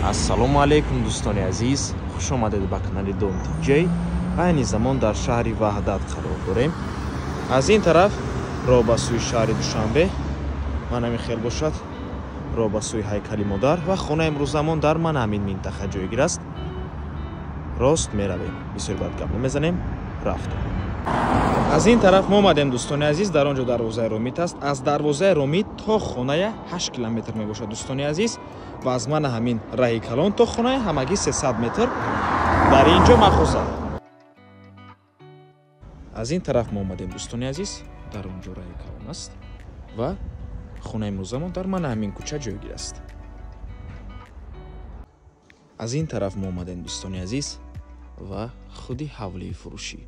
ассалому алейкум дӯстони азиз, хуш омадед ба канали Дом Диҷей. Айни замон дар шаҳри Ваҳдат қарор дорем. Аз ин тараф роҳ ба сӯи шаҳри Душанбе, манами хел бошад, роҳ ба сӯи ҳайкали модар ва хонаи имрӯзамон дар ман ҳамин минтақа ҷойгир аст. Рост меравем, бисёр бад гап намезанем, рафтем. Аз ин тараф мо омадем дӯстони азиз, дар он ҷо дарвозаи Ромид аст. Аз дарвозаи Ромид то хоная 8 километр мебошад дӯстони азиз ва аз мана ҳамин раҳи калон то хоная ҳамагӣ 300 метр дар ин ҷо махоза. Аз ин тараф мо омадем дӯстони азиз, дар он ҷо раҳи калон аст ва хонаи имрӯзамон дар мана ҳамин кӯча ҷойгир аст. Аз ин тараф мо омадем дӯстони азиз ва худи ҳавлии фурӯшӣ.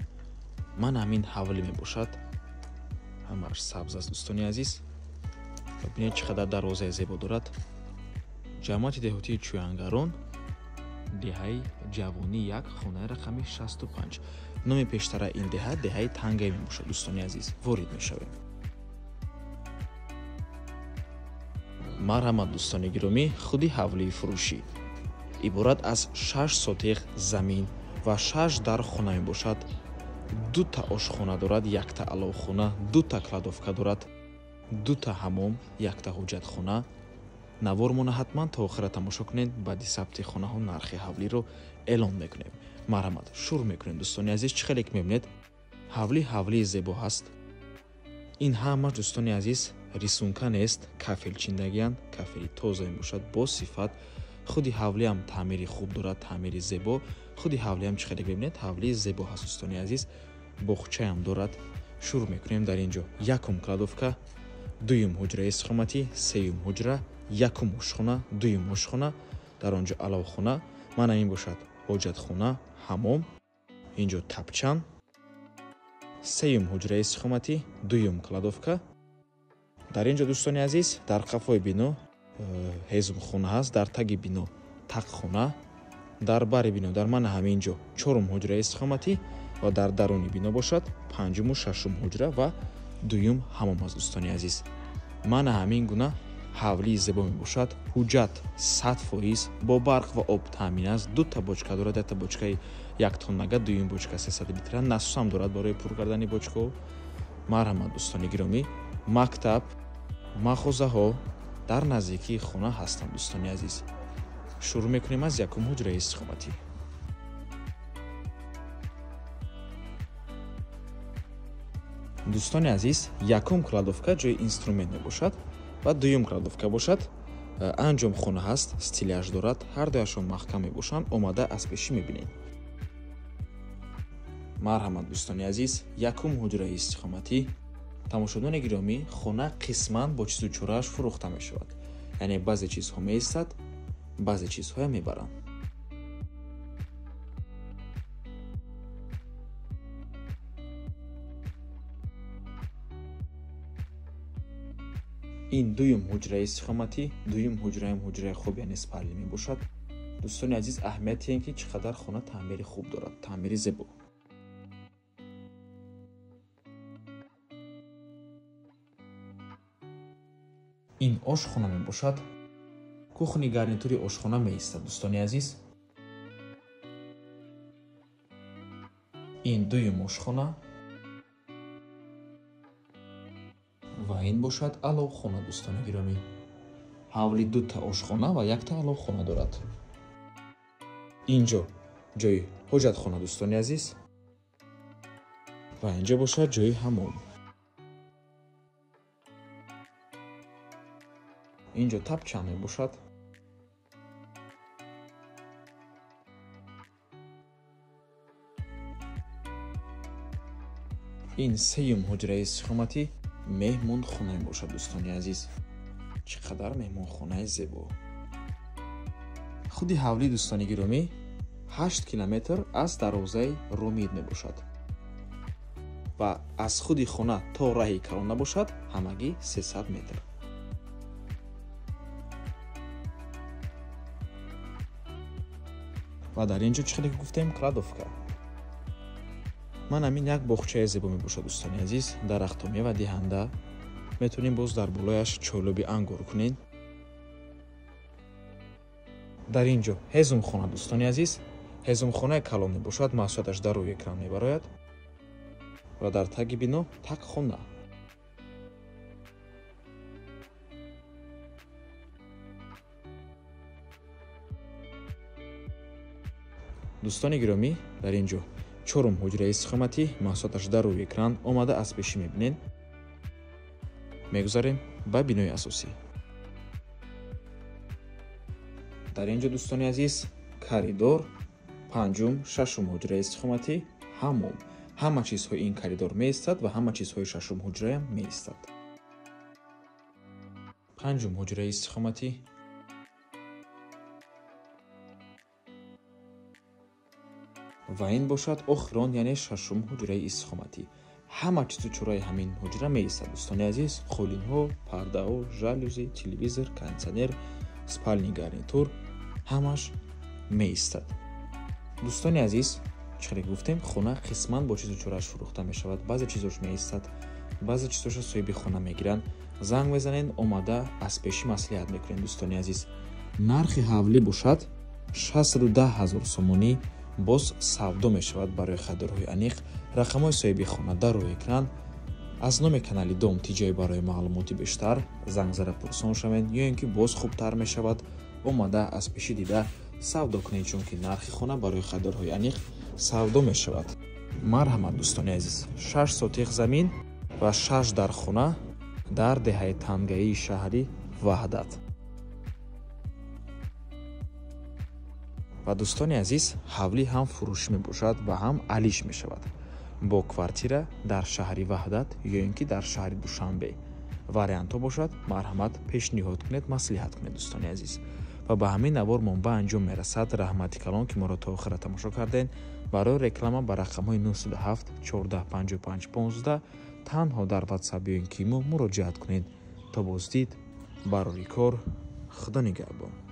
Ман ҳамин ҳавлӣ мебошад, ҳамааш сабз аст дӯстони азиз. Бинед чӣ қадар дарвозаи зебо дорад. ҷамоати деҳотии Чӯянгарон, деҳаи ҷавонӣ 1, хонаи рақами 65. номи пештара ин деҳа деҳаи Тангай мебошад дӯстони азиз. Ворид мешавем. марҳамат дӯстони гиромӣ, худи ҳавлии фурӯшӣ иборат аз 6 сотиқ замин ва 6 дар хона мебошад. 2 та ошхона дорад, 1 та аловхона, 2 та кладовка дорад, 2 та ҳамом, 1 та ҳоҷатхона. навор мона ҳатман то охира тамошо кунед. Баъди сабти хонаҳо нархи ҳавлиро эълон мекунем. марҳамат, шуруъ мекунем дӯстони азиз. чӣ хеле ки мебинед, ҳавлии зебо ҳаст. ин ҳамаш дӯстони азиз рисунка нест, кафелчиндагиян, кафели тоза мебошад бо сифат. худи ҳавлиам таъмири хуб дорад, таъмири зебо. худи ҳавлиам чӣ хеле бибинед, ҳавлии зебо ҳаст дӯстони азиз. боғчаам дорад. шуруъ мекунем дар ин ҷо. Якум кладовка, дуюм ҳуҷраи истиқоматӣ, сеюм ҳуҷра, якум ошхона, дуюм ошхона, дар он ҷо аловхона, мана ин бошад ҳоҷатхона, ҳамом, ин ҷо тапчан, сеюм ҳуҷраи истиқоматӣ, дуюм кладовка. дар ин ҷо дӯстони азиз, дар қафои бино ҳезмхона ҳаст, дар таги бино тақхона, дар бари бино дар мана ҳамин ҷо чорум ҳуҷраи истиқоматӣ ва дар даруни бино бошад панҷуму шашум ҳуҷра ва дуюм ҳамом аст дӯстони азиз. мана ҳамин гуна ҳавлии зебо мебошад. ҳуҷҷат 100% бо барқ ва об таъмин аст. 2 та бочка дорад, 1 та бочкаи 1 тоннага, дуюм бочка 300 литра, насосам дорад барои пур кардани бочкаҳо. марҳамат дӯстони гиромӣ, мактаб, махозаҳо дар наздикии хона ҳастанд дӯстони азиз. шуруъ мекунем аз якум ҳуҷраи истиқоматӣ. дӯстони азиз, якум кладовка ҷои инструмент мебошад ва дуюм кладовка бошад анҷомхона ҳаст, стиляж дорад, ҳардуяшон маҳкам мебошанд. омада аз пешӣ мебинем. марҳамат дӯстони азиз, якум ҳуҷраи истиқоматӣ. тамошобинони гиромӣ, хона қисман бо чизу чорааш фурӯхта мешавад. яъне баъзе чизҳо меистад, баъзе чизҳоям мебаранд. ин дуюм ҳуҷраи истиқоматӣ, дуюм ҳуҷраям ҳуҷраи хуб яъне спалли мебошад. дӯстони азиз, аҳамияти ин ки чӣ қадар хона таъмири хуб дорад, таъмири зебо. ин ошхона мебошад. кухни гарнитури ошхона меистад дӯстони азиз. ин дуюм ошхона ва ин бошад аловхона дӯстони гиромӣ. ҳавли 2 та ошхона ва 1 та аловхона дорад. ин ҷо ҷои ҳоҷатхона дӯстони азиз ва ин ҷо бошад ҷои ҳамом. ин ҷо тапчан мебошад. ин сеюм ҳуҷраи истиқоматӣ меҳмонхона мебошад дӯстони азиз. чӣ қадар меҳмонхонаи зебо. худи ҳавлӣ дӯстони гиромӣ 8 километр аз дарвозаи Ромид мебошад ва аз худи хона то раҳи калон набошад ҳамагӣ 300 метр. ва дар ин ҷо чӣ хеле гуфтем, кладовка. ман ҳамин як боғчаи зебо мебошад дӯстони азиз. дарахтҳо мева диҳанда, метавонем боз дар болояш чойлоби ангор кунем. дар ин ҷо ҳезумхона дӯстони азиз, ҳезумхонаи калон мебошад, маҳсулияташ дар рӯи экран мебарояд ва дар таги бино такхона. дӯстони гиромӣ, дар ин ҷо 4 ҳуҷраи истиқоматӣ, маҳсулияташ дар рӯи экран омада аз пешӣ мебинед. мегузарем ба бинои асосӣ. дар ин ҷо дӯстони азиз, коридор, 5-ум, 6-ум ҳуҷраи истиқоматӣ, ҳаммом. ҳама чизҳои ин коридор меистад ва ҳама чизҳои 6-ум ҳуҷраям меистад. 5-ум ҳуҷраи истиқоматӣ, ва ин бошад охирон, яъне 6-ум ҳуҷраи истиқоматӣ. ҳама чизу чораи ҳамин ҳуҷра меистад дӯстони азиз. холинҳо, пардаҳо, жалюзи, телевизор, кондитсионер, спальни гарнитур ҳамаш меистад. дӯстони азиз, чӣ гуфтем, хона қисман бо чизу чорааш фурӯхта мешавад. баъзе чизош меистад, баъзе чизоша соҳиби хона мегиранд. занг мезанед, омада аз пеши маслиҳат мекунем дӯстони азиз. нархи ҳавлӣ бошад 610 000 сомонӣ боз савдо мешавад барои харидорҳои аниқ. рақамҳои соҳиби хона дар рӯи экран. аз номи канали дом тиҷои барои маълумоти бештар занг зада пурсон шавед, ё ин ки боз хубтар мешавад, омада аз пеши дида савдо кунед, чунки нархи хона барои харидорҳои аниқ савдо мешавад. марҳамат дӯстони азиз, 6 сотиқ замин ва 6 дар хона дар деҳаи тангаии шаҳри Ваҳдат. ва дӯстони азиз, ҳавлӣ ҳам фурӯшӣ мебошад ва ҳам алиш мешавад. бо квартира дар шаҳри Ваҳдат ё ин ки дар шаҳри Душанбе. вариантҳо бошад, марҳамат пешниҳод кунед, маслиҳат кунед дӯстони азиз. ва ба ҳамин навор монба анҷом мерасад. раҳмати калон ки моро то охира тамошо карден. барои реклама ба рақамҳои 907 14 55 15 танҳо дар WhatsApp ё ин ки имо муроҷиат кунед. то боздид, барори кор, худо нигаҳбон.